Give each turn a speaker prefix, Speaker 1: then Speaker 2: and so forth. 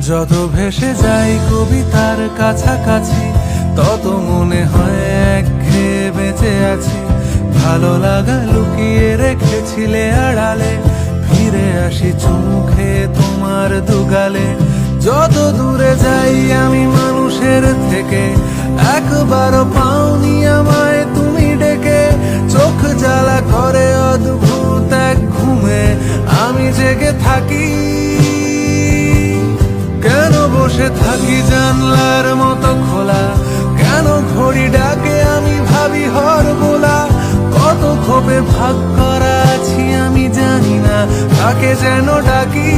Speaker 1: যত ভেসে যাই কবিতার কাছাকাছি, তত মনে হয় একঘেয়ে বেঁচে আছি। ভালো লাগা লুকিয়ে রেখেছিলে আড়ালে, ফিরে আসি চোখে তোমার দুগালে। যত দূরে যাই আমি মানুষের থেকে, একবারও পাওনি আমায় তুমি ডেকে। চোখ জ্বালা করে অদ্ভুত এক ঘুমে আমি জেগে থাকি। কেন বসে থাকি জানলার মতো খোলা, কেন ঘড়ি ডাকে আমি ভাবি হরবোলা। কত ক্ষোভে ভাগ করা আছি আমি জানি না, তাকে যেন ডাকি।